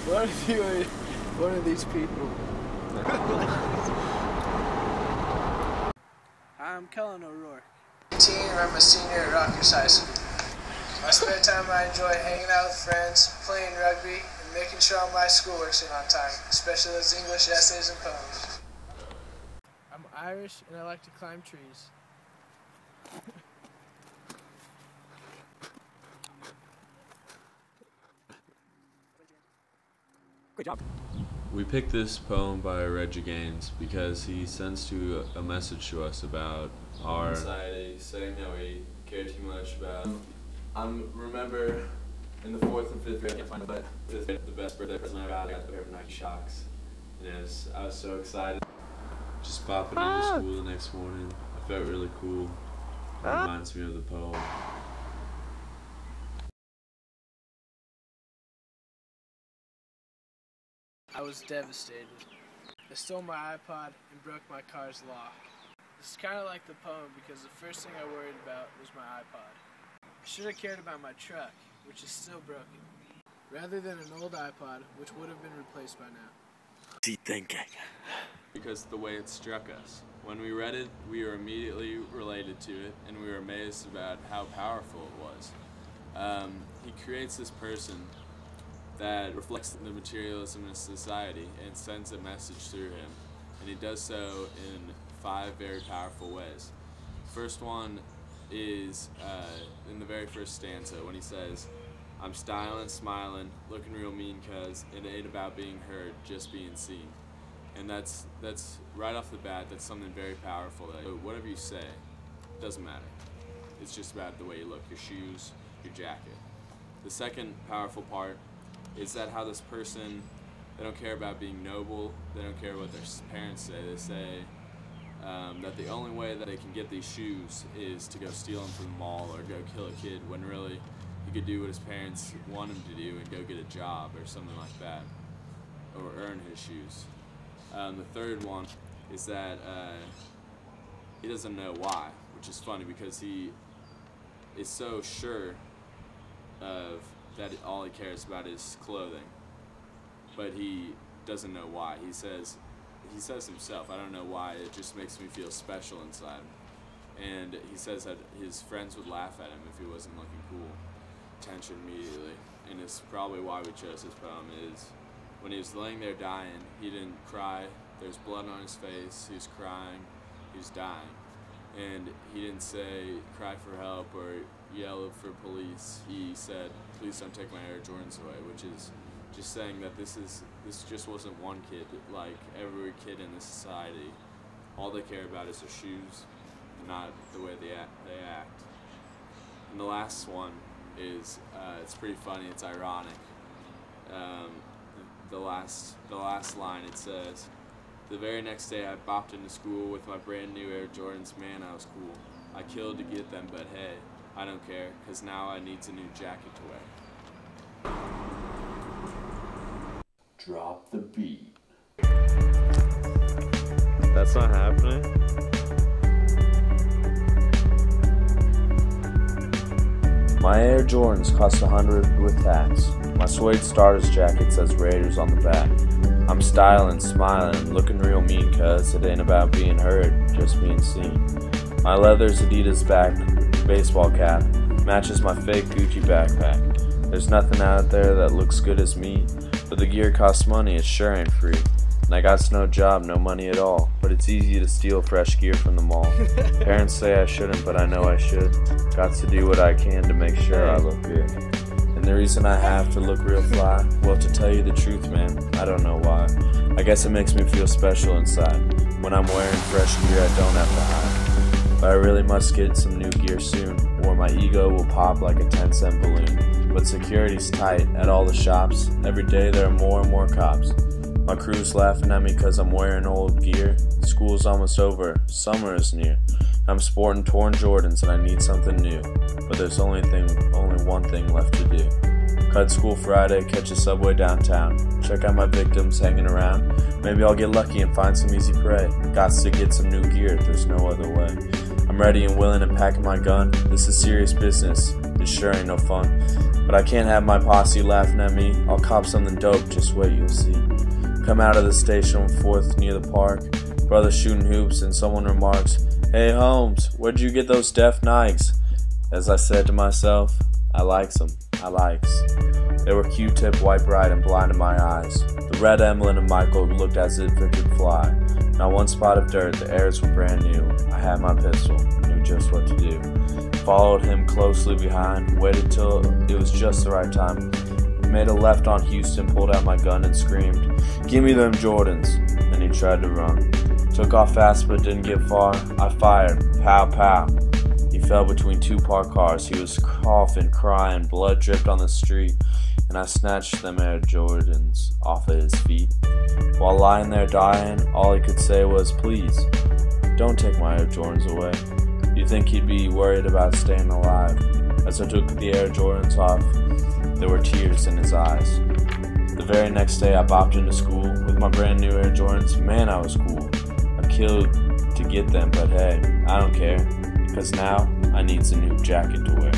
What if you were one of these people? I'm Kellen O'Rourke. 18 and I'm a senior at Rutgers High School. My spare time I enjoy hanging out with friends, playing rugby, and making sure all my schoolwork's in on time, especially those English essays and poems. I'm Irish and I like to climb trees. Great job. We picked this poem by Reg E because he sends a message to us about our society, saying that we care too much about. Remember in the 4th and 5th grade, I can't find it, but the best birthday present I got a pair of Nike Shocks. And I was so excited. Just popping into school the next morning, I felt really cool. It reminds me of the poem. I was devastated. They stole my iPod and broke my car's lock. This is kind of like the poem because the first thing I worried about was my iPod. I should have cared about my truck, which is still broken, rather than an old iPod, which would have been replaced by now. What's he thinking? Because the way it struck us. When we read it, we were immediately related to it, and we were amazed about how powerful it was. He creates this person that reflects the materialism in society and sends a message through him. And he does so in 5 very powerful ways. First one is in the very first stanza when he says, "I'm styling, smiling, looking real mean 'cause it ain't about being heard, just being seen." And that's right off the bat, that's something very powerful. That whatever you say, doesn't matter. It's just about the way you look, your shoes, your jacket. The second powerful part is that how this person, they don't care about being noble, they don't care what their parents say. They say that the only way that they can get these shoes is to go steal them from the mall or go kill a kid, when really he could do what his parents want him to do and go get a job or something like that, or earn his shoes. The third one is that he doesn't know why, which is funny because he is so sure of that all he cares about is clothing, but he doesn't know why. He says himself, "I don't know why, it just makes me feel special inside." And he says that his friends would laugh at him if he wasn't looking cool. Tension immediately, and it's probably why we chose this poem. Is when he was laying there dying, he didn't cry. There's blood on his face, he was crying, he was dying. And he didn't say, cry for help or yell for police. He said, "Please don't take my Air Jordans away," which is just saying that this just wasn't one kid. Like every kid in this society, all they care about is their shoes, not the way they act. And the last one is, it's pretty funny, it's ironic. The last line, it says, "The very next day I bopped into school with my brand new Air Jordans, man I was cool. I killed to get them, but hey, I don't care, 'cause now I needs a new jacket to wear." Drop the beat. That's not happening? My Air Jordans cost $100 with tax. My suede starters jacket says Raiders on the back. I'm styling, smiling, looking real mean 'cause it ain't about being heard, just being seen. My leather's Adidas baseball cap matches my fake Gucci backpack. There's nothing out there that looks good as me, but the gear costs money, it sure ain't free. And I got no job, no money at all, but it's easy to steal fresh gear from the mall. Parents say I shouldn't, but I know I should. Got to do what I can to make sure I look good. And the reason I have to look real fly, well, to tell you the truth, man, I don't know why. I guess it makes me feel special inside. When I'm wearing fresh gear, I don't have to hide. But I really must get some new gear soon, or my ego will pop like a 10-cent balloon. But security's tight at all the shops. Every day there are more and more cops. My crew's laughing at me 'cause I'm wearing old gear. School's almost over, summer is near. I'm sporting torn Jordans and I need something new. But there's only one thing left to do. Cut school Friday, catch a subway downtown. Check out my victims hanging around. Maybe I'll get lucky and find some easy prey. Gots to get some new gear, there's no other way. I'm ready and willing and packing my gun. This is serious business, it sure ain't no fun. But I can't have my posse laughing at me. I'll cop something dope, just wait, you'll see. Come out of the station on 4th near the park. Brother shooting hoops and someone remarks, "Hey Holmes, where'd you get those Def Nikes?" As I said to myself, I likes them, I likes. They were Q-tip, white bright, and blinded my eyes. The red emblem of Michael looked as if it could fly. Not one spot of dirt, the airs were brand new. I had my pistol, knew just what to do. Followed him closely behind, waited till it was just the right time. Made a left on Houston, pulled out my gun and screamed, "Give me them Jordans!" And he tried to run. Took off fast but didn't get far. I fired, pow pow. He fell between 2 parked cars. He was coughing, crying, blood dripped on the street, and I snatched them Air Jordans off of his feet. While lying there dying, all he could say was, "Please, don't take my Air Jordans away." You'd think he'd be worried about staying alive. As I took the Air Jordans off, there were tears in his eyes. The very next day I bopped into school with my brand new Air Jordans. Man, I was cool. I killed to get them, but hey, I don't care, because now I needs a new jacket to wear.